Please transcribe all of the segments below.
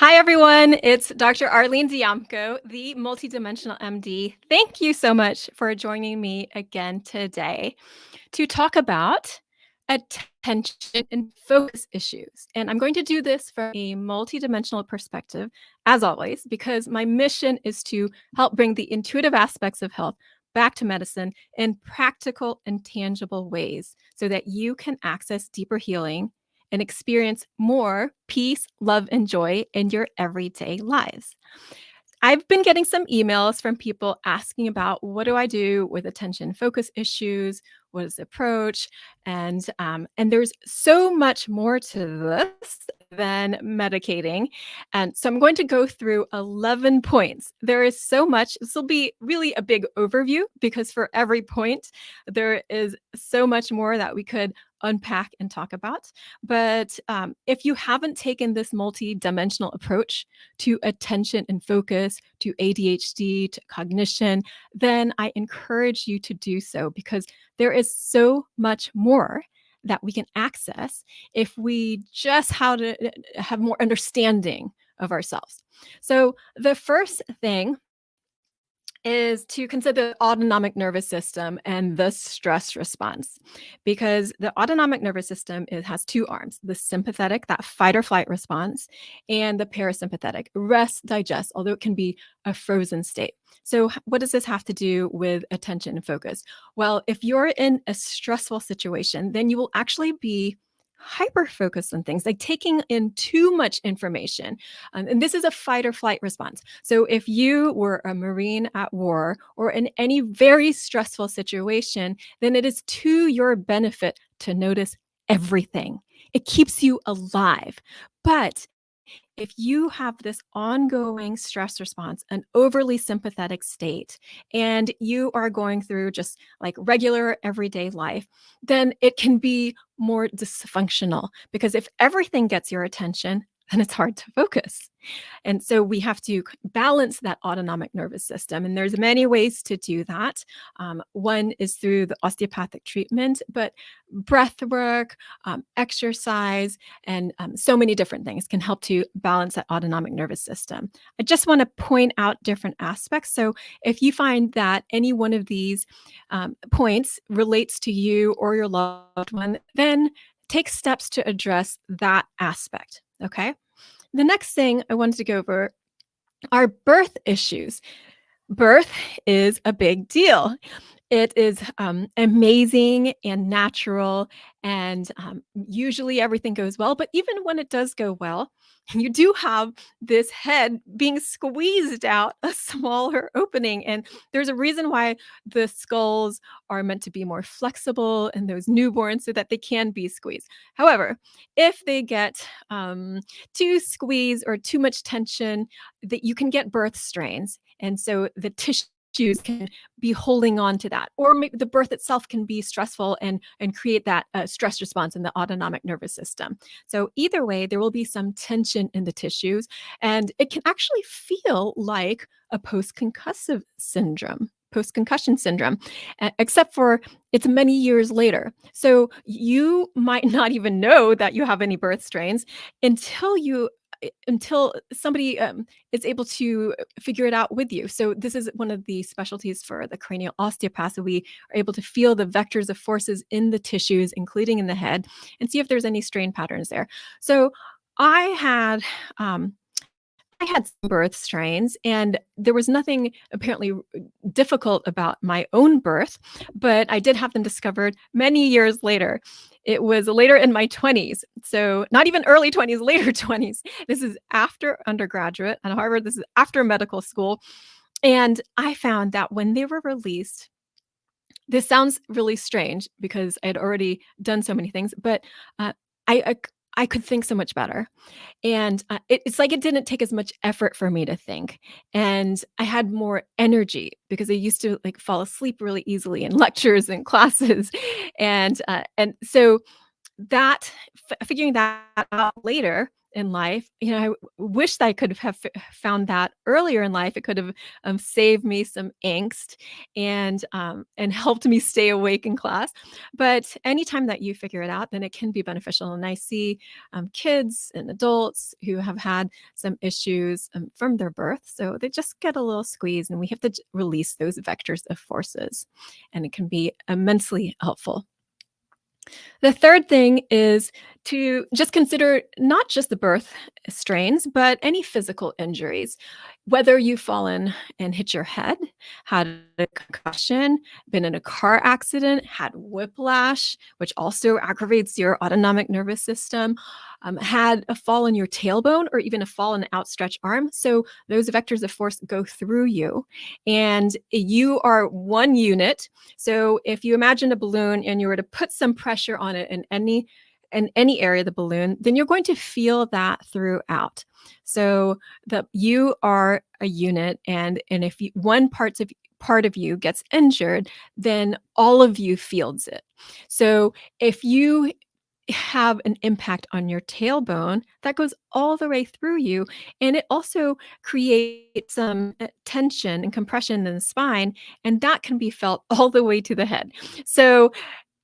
Hi, everyone. It's Dr. Arlene Diamco, the multidimensional MD. Thank you so much for joining me again today to talk about attention and focus issues. And I'm going to do this from a multidimensional perspective, as always, because my mission is to help bring the intuitive aspects of health back to medicine in practical and tangible ways so that you can access deeper healing and experience more peace, love, and joy in your everyday lives. I've been getting some emails from people asking about what do I do with attention focus issues? What is the approach? And there's so much more to this than medicating. And so I'm going to go through 11 points. There is so much. This will be really a big overview because for every point, there is so much more that we could unpack and talk about. But if you haven't taken this multi-dimensional approach to attention and focus, to ADHD, to cognition, then I encourage you to do so because there is so much more that we can access if we just how to have more understanding of ourselves. So the first thing is to consider the autonomic nervous system and the stress response because the autonomic nervous system has two arms, the sympathetic, that fight or flight response, and the parasympathetic, rest, digest, although it can be a frozen state. So what does this have to do with attention and focus? Well, if you're in a stressful situation, then you will actually be hyper focused on things like taking in too much information. And this is a fight or flight response. So if you were a Marine at war or in any very stressful situation, then it is to your benefit to notice everything. It keeps you alive. But if you have this ongoing stress response, an overly sympathetic state, and you are going through just like regular everyday life, then it can be more dysfunctional because if everything gets your attention, then it's hard to focus. And so we have to balance that autonomic nervous system. And there's many ways to do that. One is through the osteopathic treatment, but breath work, exercise, and so many different things can help to balance that autonomic nervous system. I just want to point out different aspects. So if you find that any one of these points relates to you or your loved one, then take steps to address that aspect. Okay. The next thing I wanted to go over are birth issues. Birth is a big deal. It is amazing and natural, and usually everything goes well. But even when it does go well, you do have this head being squeezed out a smaller opening. And there's a reason why the skulls are meant to be more flexible in those newborns so that they can be squeezed. However, if they get too squeezed or too much tension, that you can get birth strains. And so the tissues can be holding on to that, or maybe the birth itself can be stressful and create that stress response in the autonomic nervous system. So either way, there will be some tension in the tissues, and it can actually feel like a post-concussion syndrome, except for it's many years later. So you might not even know that you have any birth strains until somebody is able to figure it out with you. So this is one of the specialties for the cranial osteopath. So we are able to feel the vectors of forces in the tissues, including in the head, and see if there's any strain patterns there. So I had um, I had some birth strains, and there was nothing apparently difficult about my own birth, but I did have them discovered many years later. It was later in my 20s. So, not even early 20s, later 20s. This is after undergraduate at Harvard. This is after medical school. And I found that when they were released, this sounds really strange because I had already done so many things, but uh, I could think so much better. And, it's like it didn't take as much effort for me to think, and I had more energy because I used to, like, fall asleep really easily in lectures and classes, and so that figuring that out later in life, I wish that I could have found that earlier in life. It could have saved me some angst and helped me stay awake in class. But anytime that you figure it out, then it can be beneficial. And I see kids and adults who have had some issues from their birth, so they just get a little squeeze, and we have to release those vectors of forces, and it can be immensely helpful. The third thing is to just consider not just the birth strains, but any physical injuries. Whether you've fallen and hit your head, had a concussion, been in a car accident, had whiplash, which also aggravates your autonomic nervous system, had a fall in your tailbone, or even a fall in an outstretched arm. So those vectors of force go through you, and you are one unit. So if you imagine a balloon and you were to put some pressure on it in any area of the balloon, then you're going to feel that throughout. So that you are a unit, and if one part of you gets injured, then all of you feels it. So if you have an impact on your tailbone, that goes all the way through you, and it also creates some tension and compression in the spine, and that can be felt all the way to the head. So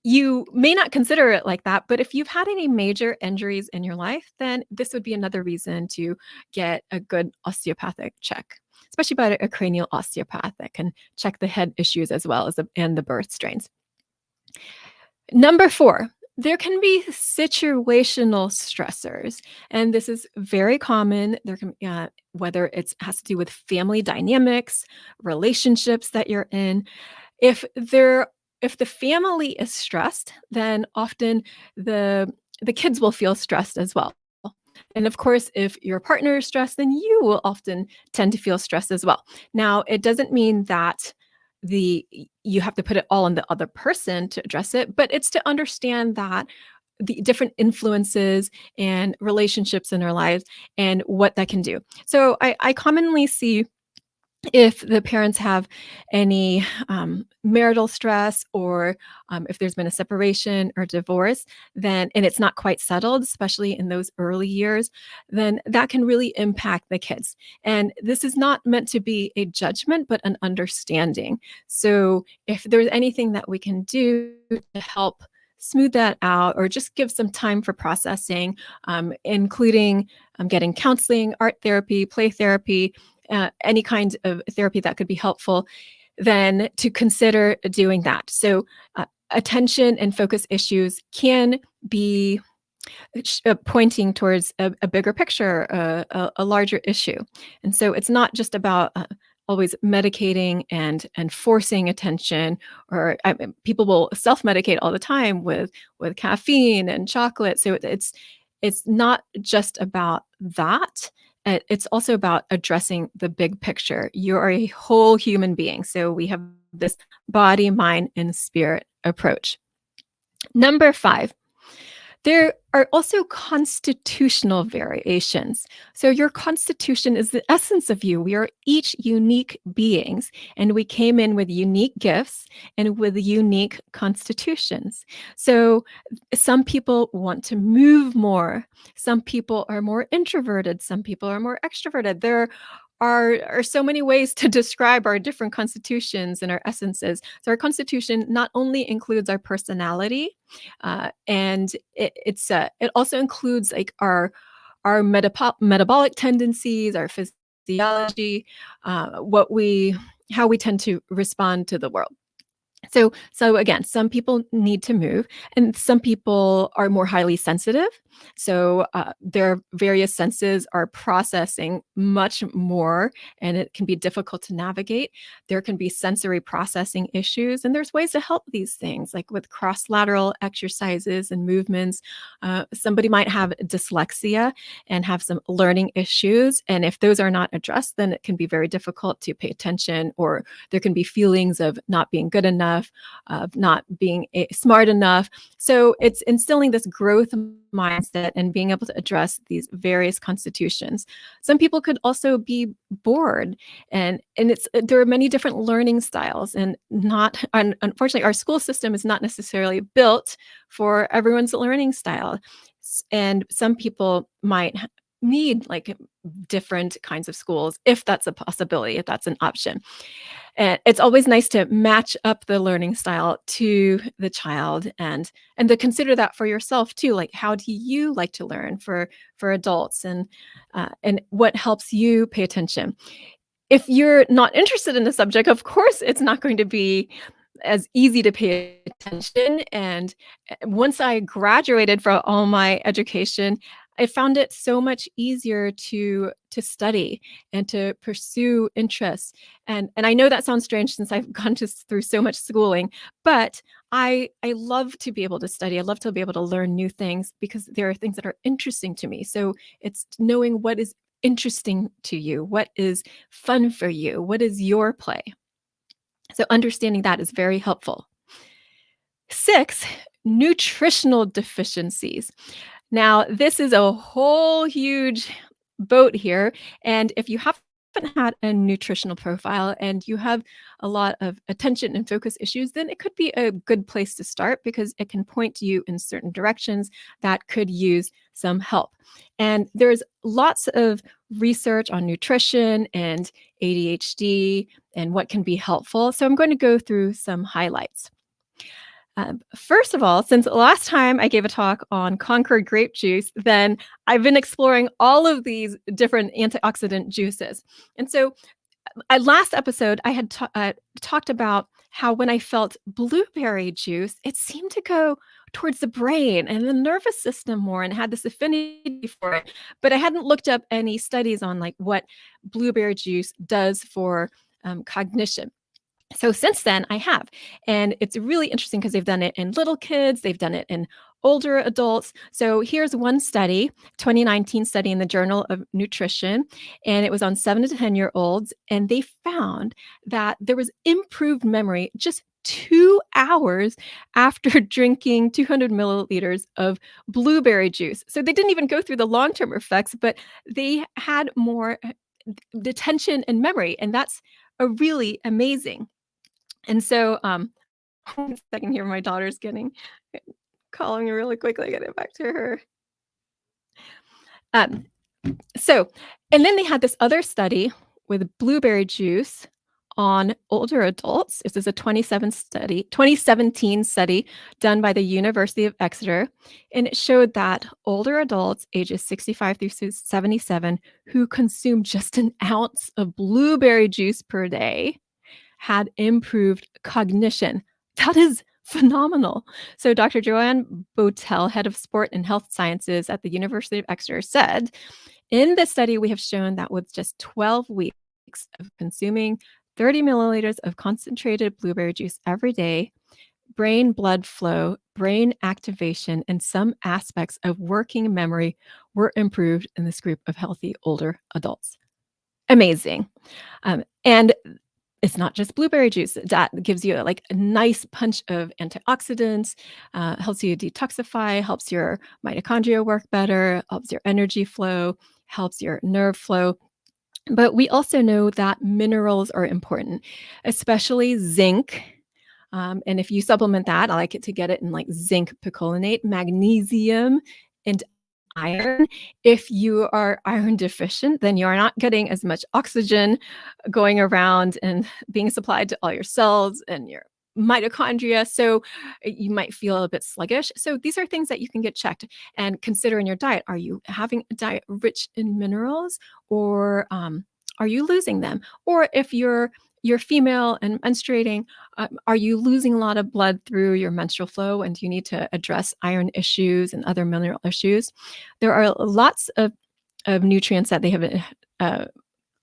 you may not consider it like that, but if you've had any major injuries in your life, then this would be another reason to get a good osteopathic check, especially by a cranial osteopath that can check the head issues as well as and the birth strains. Number 4, there can be situational stressors, and this is very common. There can whether it has to do with family dynamics, relationships that you're in. If there if the family is stressed, then often the kids will feel stressed as well. And of course, if your partner is stressed, then you will often tend to feel stressed as well. Now, it doesn't mean that you have to put it all on the other person to address it, but it's to understand that the different influences and relationships in our lives and what that can do. So I commonly see if the parents have any marital stress, or if there's been a separation or divorce, then and it's not quite settled, especially in those early years, then that can really impact the kids. And this is not meant to be a judgment, but an understanding. So if there's anything that we can do to help smooth that out, or just give some time for processing, including getting counseling, art therapy, play therapy, any kind of therapy that could be helpful, then to consider doing that. So, attention and focus issues can be pointing towards a bigger picture, a larger issue. And so it's not just about always medicating and forcing attention, or people will self-medicate all the time with caffeine and chocolate. So it's not just about that. It's also about addressing the big picture. You're a whole human being. So we have this body, mind, and spirit approach. Number 5, there are also constitutional variations. So your constitution is the essence of you. We are each unique beings, and we came in with unique gifts and with unique constitutions. So some people want to move more. Some people are more introverted. Some people are more extroverted. There are so many ways to describe our different constitutions and our essences. So our constitution not only includes our personality, and it also includes like our metabolic tendencies, our physiology, what we how we tend to respond to the world. So again, some people need to move, and some people are more highly sensitive. So their various senses are processing much more, and it can be difficult to navigate. There can be sensory processing issues, and there's ways to help these things, like with cross-lateral exercises and movements. Somebody might have dyslexia and have some learning issues, and if those are not addressed, then it can be very difficult to pay attention, or there can be feelings of not being good enough, of not being smart enough. So it's instilling this growth mindset and being able to address these various constitutions. Some people could also be bored, and it's there are many different learning styles, and not unfortunately our school system is not necessarily built for everyone's learning style. And some people might need like different kinds of schools if that's a possibility, if that's an option. And it's always nice to match up the learning style to the child, and to consider that for yourself too. Like, how do you like to learn for adults, and what helps you pay attention? If you're not interested in the subject, of course, it's not going to be as easy to pay attention. And once I graduated from all my education, I found it so much easier to study and to pursue interests. And I know that sounds strange since I've gone through so much schooling, but I love to be able to study. I love to be able to learn new things because there are things that are interesting to me. So it's knowing what is interesting to you, what is fun for you, what is your play. So understanding that is very helpful. 6, nutritional deficiencies. Now, this is a whole huge boat here. And if you haven't had a nutritional profile and you have a lot of attention and focus issues, then it could be a good place to start because it can point you in certain directions that could use some help. And there's lots of research on nutrition and ADHD and what can be helpful. So I'm going to go through some highlights. First of all, since the last time I gave a talk on Concord grape juice, then I've been exploring all of these different antioxidant juices. And so, last episode, I had talked about how when I felt blueberry juice, it seemed to go towards the brain and the nervous system more and had this affinity for it. But I hadn't looked up any studies on like what blueberry juice does for cognition. So since then, I have. And it's really interesting because they've done it in little kids, they've done it in older adults. So here's one study, 2019 study in the Journal of Nutrition, and it was on 7 to 10-year-olds, and they found that there was improved memory just 2 hours after drinking 200 milliliters of blueberry juice. So they didn't even go through the long-term effects, but they had more attention and memory, and that's a really amazing. And so, 1 second here, my daughter's calling me really quickly. I gotta get back to her. Um, so and then they had this other study with blueberry juice on older adults. This is a 2017 study done by the University of Exeter, and it showed that older adults ages 65 through 77 who consume just an ounce of blueberry juice per day had improved cognition. That is phenomenal. So Dr. Joanne Botel, head of sport and health sciences at the University of Exeter, said, in this study, we have shown that with just 12 weeks of consuming 30 milliliters of concentrated blueberry juice every day, brain blood flow, brain activation, and some aspects of working memory were improved in this group of healthy older adults. Amazing. And it's not just blueberry juice that gives you like a nice punch of antioxidants, helps you detoxify, helps your mitochondria work better, helps your energy flow, helps your nerve flow. But we also know that minerals are important, especially zinc. And if you supplement that, I like it to get it in like zinc picolinate, magnesium, and iron. If you are iron deficient, then you are not getting as much oxygen going around and being supplied to all your cells and your mitochondria. So you might feel a bit sluggish. So these are things that you can get checked and consider in your diet. Are you having a diet rich in minerals, or are you losing them? Or if you're female and menstruating, are you losing a lot of blood through your menstrual flow, and do you need to address iron issues and other mineral issues? There are lots of nutrients that they have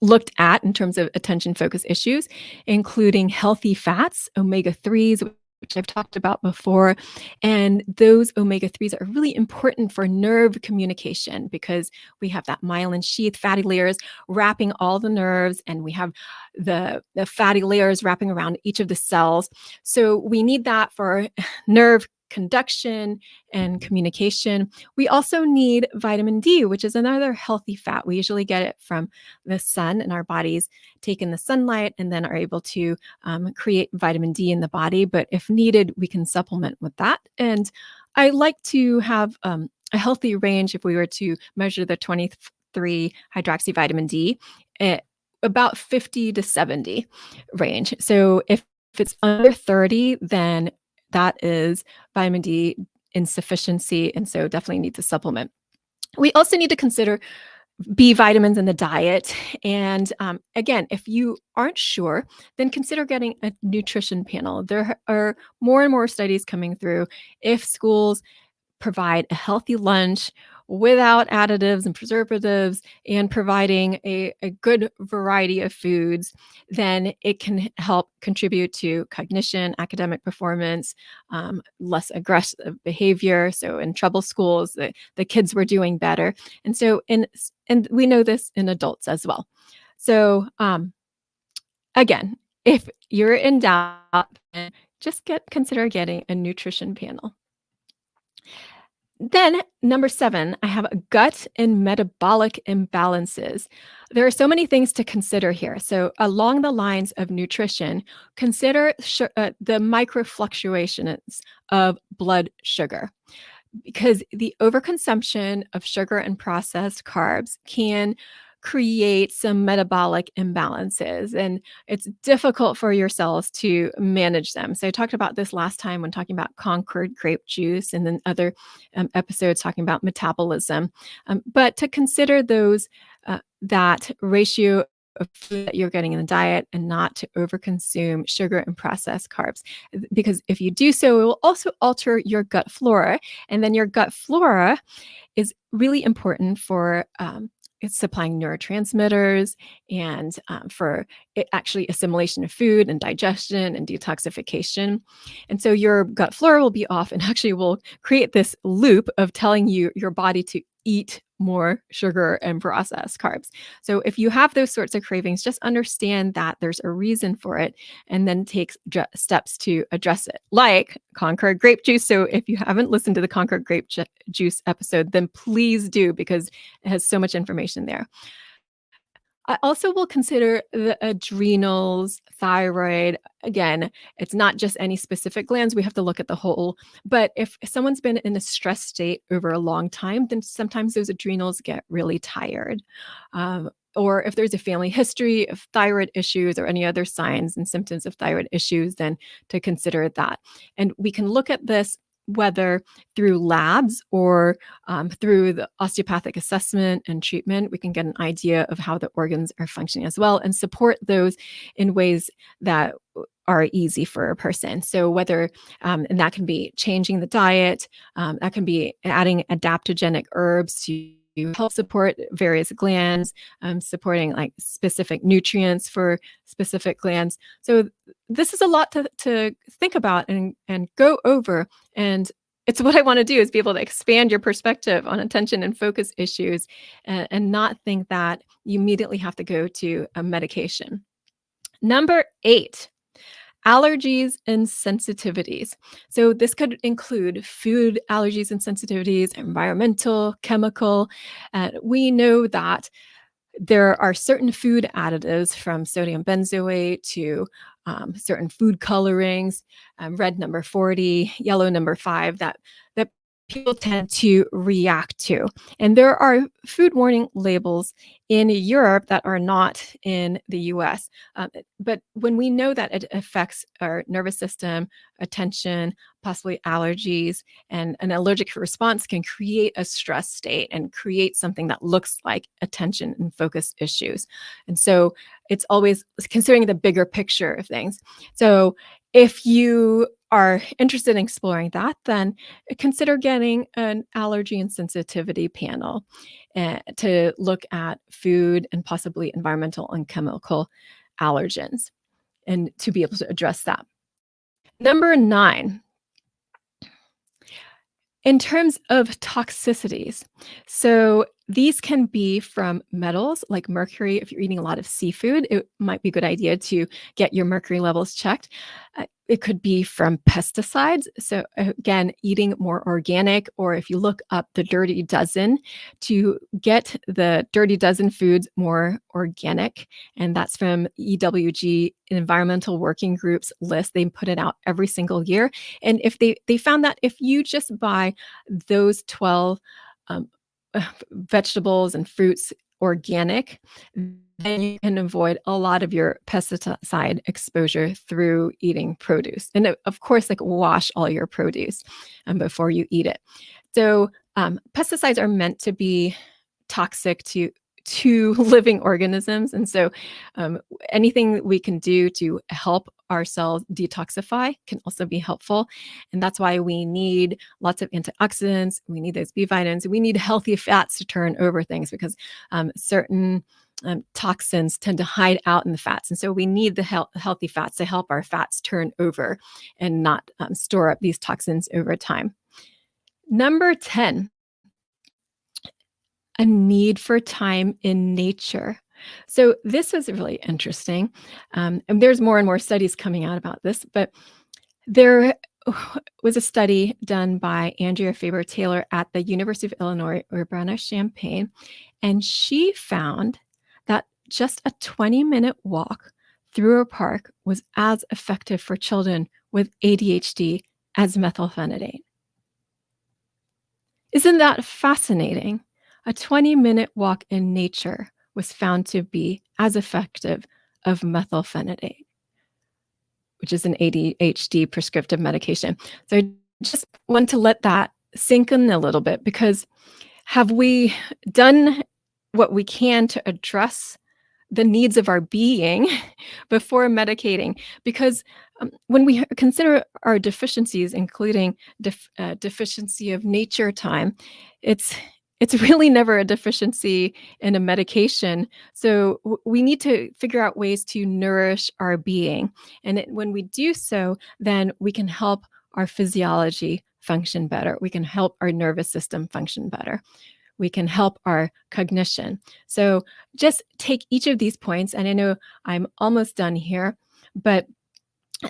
looked at in terms of attention focus issues, including healthy fats, omega-3s, which I've talked about before. And those omega-3s are really important for nerve communication because we have that myelin sheath, fatty layers wrapping all the nerves, and we have the fatty layers wrapping around each of the cells. So we need that for nerve conduction and communication. We also need vitamin D, which is another healthy fat. We usually get it from the sun, and our bodies take in the sunlight and then are able to create vitamin D in the body. But if needed, we can supplement with that. And I like to have a healthy range if we were to measure the 23 hydroxy vitamin D. At about 50 to 70 range. So if it's under 30, then that is vitamin D insufficiency, and so definitely need to supplement. We also need to consider B vitamins in the diet. And again, if you aren't sure, then consider getting a nutrition panel. There are more and more studies coming through. If schools provide a healthy lunch without additives and preservatives and providing a good variety of foods, then it can help contribute to cognition, academic performance, less aggressive behavior. So in trouble schools, the kids were doing better. And so and we know this in adults as well. So again, if you're in doubt, just consider getting a nutrition panel. Then, number 7, I have gut and metabolic imbalances. There are so many things to consider here. So, along the lines of nutrition, consider the micro fluctuations of blood sugar, because the overconsumption of sugar and processed carbs can create some metabolic imbalances, and it's difficult for your cells to manage them. So I talked about this last time when talking about Concord grape juice, and then other episodes talking about metabolism. But to consider those, that ratio of food that you're getting in the diet, and not to overconsume sugar and processed carbs. Because if you do so, it will also alter your gut flora. And then your gut flora is really important for it's supplying neurotransmitters and for actually assimilation of food and digestion and detoxification. And so your gut flora will be off, and actually will create this loop of telling your body to eat more sugar and processed carbs. So if you have those sorts of cravings, just understand that there's a reason for it, and then take steps to address it, like Concord grape juice. So if you haven't listened to the Concord grape juice episode, then please do, because it has so much information there. I also will consider the adrenals, thyroid. Again, it's not just any specific glands. We have to look at the whole. But if someone's been in a stress state over a long time, then sometimes those adrenals get really tired. Or if there's a family history of thyroid issues or any other signs and symptoms of thyroid issues, then to consider that. And we can look at this whether through labs or through the osteopathic assessment and treatment. We can get an idea of how the organs are functioning as well, and support those in ways that are easy for a person. So whether, and that can be changing the diet, that can be adding adaptogenic herbs to help support various glands, supporting like specific nutrients for specific glands. So this is a lot to think about and go over. And it's what I want to do, is be able to expand your perspective on attention and focus issues, and not think that you immediately have to go to a medication. Number 8, allergies and sensitivities. So this could include food allergies and sensitivities, environmental, chemical. We know that there are certain food additives, from sodium benzoate to certain food colorings, red number 40, yellow number 5, that people tend to react to. And there are food warning labels in Europe that are not in the US. But when we know that it affects our nervous system, attention, possibly allergies, and an allergic response can create a stress state and create something that looks like attention and focus issues. And so it's always considering the bigger picture of things. So if you are interested in exploring that, then consider getting an allergy and sensitivity panel to look at food and possibly environmental and chemical allergens, and to be able to address that. Number 9, in terms of toxicities. So These can be from metals like mercury. If you're eating a lot of seafood, it might be a good idea to get your mercury levels checked. It could be from pesticides. So, again, eating more organic, or if you look up the Dirty Dozen, to get the Dirty Dozen foods more organic. And that's from EWG, Environmental Working Group's list. They put it out every single year. And if they found that if you just buy those 12 um, vegetables and fruits organic, then you can avoid a lot of your pesticide exposure through eating produce. And of course, like, wash all your produce before you eat it. So pesticides are meant to be toxic to living organisms, and so um, anything we can do to help ourselves detoxify can also be helpful. And that's why we need lots of antioxidants. We need those B vitamins. We need healthy fats to turn over things, because certain toxins tend to hide out in the fats. And so we need the healthy fats to help our fats turn over and not store up these toxins over time. Number 10, a need for time in nature. So this was really interesting. And there's more and more studies coming out about this, but there was a study done by Andrea Faber Taylor at the University of Illinois Urbana-Champaign, and she found that just a 20-minute walk through a park was as effective for children with ADHD as methylphenidate. Isn't that fascinating? A 20-minute walk in nature was found to be as effective of methylphenidate, which is an ADHD prescriptive medication. So I just want to let that sink in a little bit, because have we done what we can to address the needs of our being before medicating? Because when we consider our deficiencies, including deficiency of nature time, it's really never a deficiency in a medication. So we need to figure out ways to nourish our being. And when we do so, then we can help our physiology function better. We can help our nervous system function better. We can help our cognition. So just take each of these points, and I know I'm almost done here, but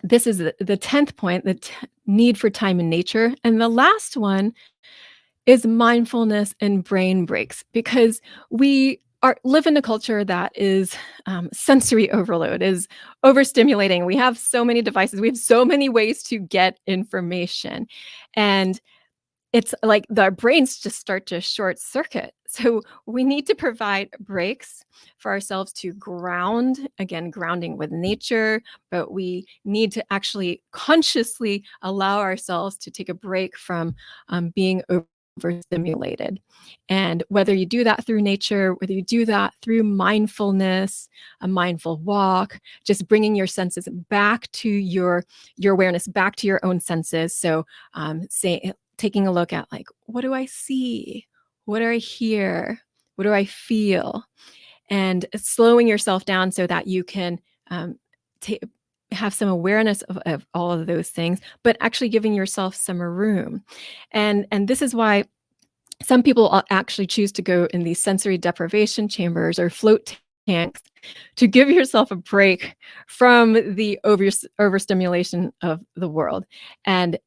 this is the 10th point, the need for time in nature. And the last one is mindfulness and brain breaks, because we live in a culture that is sensory overload, is overstimulating. We have so many devices. We have so many ways to get information. And it's like our brains just start to short circuit. So we need to provide breaks for ourselves to ground, again, grounding with nature, but we need to actually consciously allow ourselves to take a break from being overstimulated. And whether you do that through nature, whether you do that through mindfulness, a mindful walk, just bringing your senses back to your awareness, back to your own senses. So taking a look at, like, what do I see? What do I hear? What do I feel? And slowing yourself down so that you can ta have some awareness of all of those things, but actually giving yourself some room. And this is why some people actually choose to go in these sensory deprivation chambers or float tanks to give yourself a break from the overstimulation of the world. And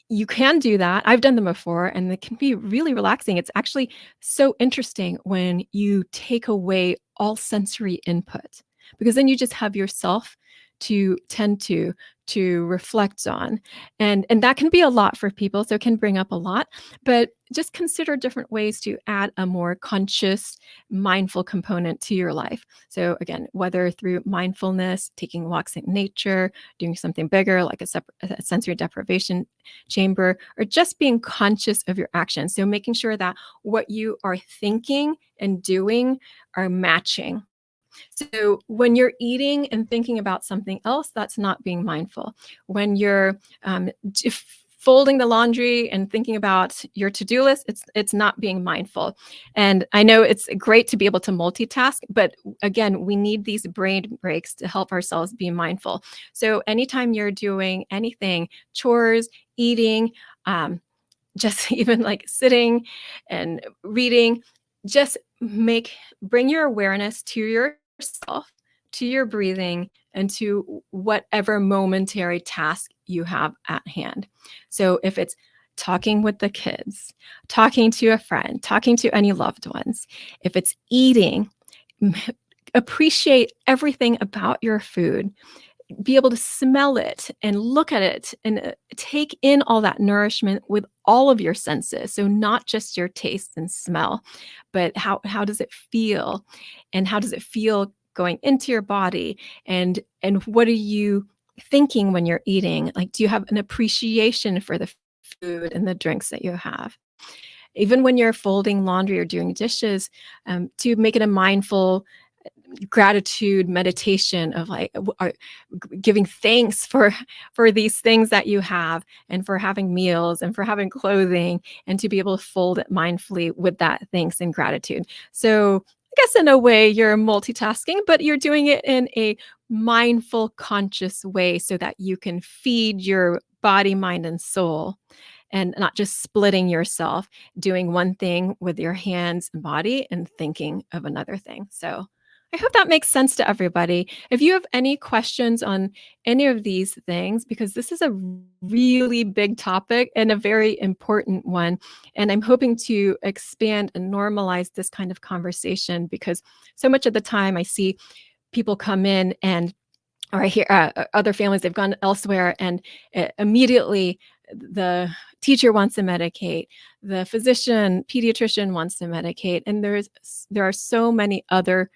you can do that. I've done them before, and it can be really relaxing. It's actually so interesting when you take away all sensory input, because then you just have yourself to tend to reflect on. And that can be a lot for people, so it can bring up a lot, but just consider different ways to add a more conscious, mindful component to your life. So again, whether through mindfulness, taking walks in nature, doing something bigger like a sensory deprivation chamber, or just being conscious of your actions. So making sure that what you are thinking and doing are matching. So when you're eating and thinking about something else, that's not being mindful. When you're folding the laundry and thinking about your to-do list, it's not being mindful. And I know it's great to be able to multitask, but again, we need these brain breaks to help ourselves be mindful. So anytime you're doing anything, chores, eating, just even like sitting and reading, just bring your awareness to yourself, to your breathing, and to whatever momentary task you have at hand. So if it's talking with the kids, talking to a friend, talking to any loved ones, if it's eating, appreciate everything about your food, be able to smell it and look at it and take in all that nourishment with all of your senses. So not just your taste and smell, but how does it feel, and how does it feel going into your body, and what are you thinking when you're eating? Like, do you have an appreciation for the food and the drinks that you have? Even when you're folding laundry or doing dishes, to make it a mindful gratitude meditation of like giving thanks for these things that you have, and for having meals, and for having clothing, and to be able to fold it mindfully with that thanks and gratitude. So I guess in a way you're multitasking, but you're doing it in a mindful, conscious way so that you can feed your body, mind, and soul, and not just splitting yourself, doing one thing with your hands and body and thinking of another thing. So I hope that makes sense to everybody. If you have any questions on any of these things, because this is a really big topic and a very important one, and I'm hoping to expand and normalize this kind of conversation, because so much of the time I see people come in and, or I hear other families, they've gone elsewhere, and immediately the teacher wants to medicate, the physician, pediatrician wants to medicate, and there are so many other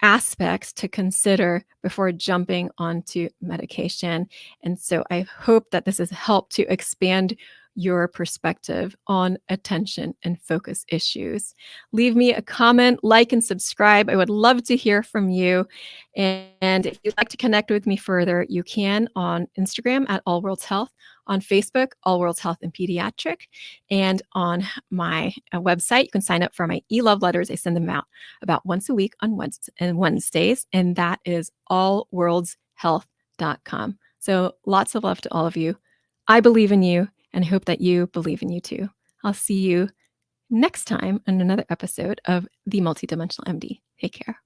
aspects to consider before jumping onto medication. And so I hope that this has helped to expand your perspective on attention and focus issues. Leave me a comment, like, and subscribe. I would love to hear from you. And if you'd like to connect with me further, you can on Instagram at All Worlds Health, on Facebook, All Worlds Health and Pediatric, and on my website. You can sign up for my e-love letters. I send them out about once a week on Wednesdays, and that is allworldshealth.com. So lots of love to all of you. I believe in you, and I hope that you believe in you too. I'll see you next time on another episode of The MultiDimensional MD. Take care.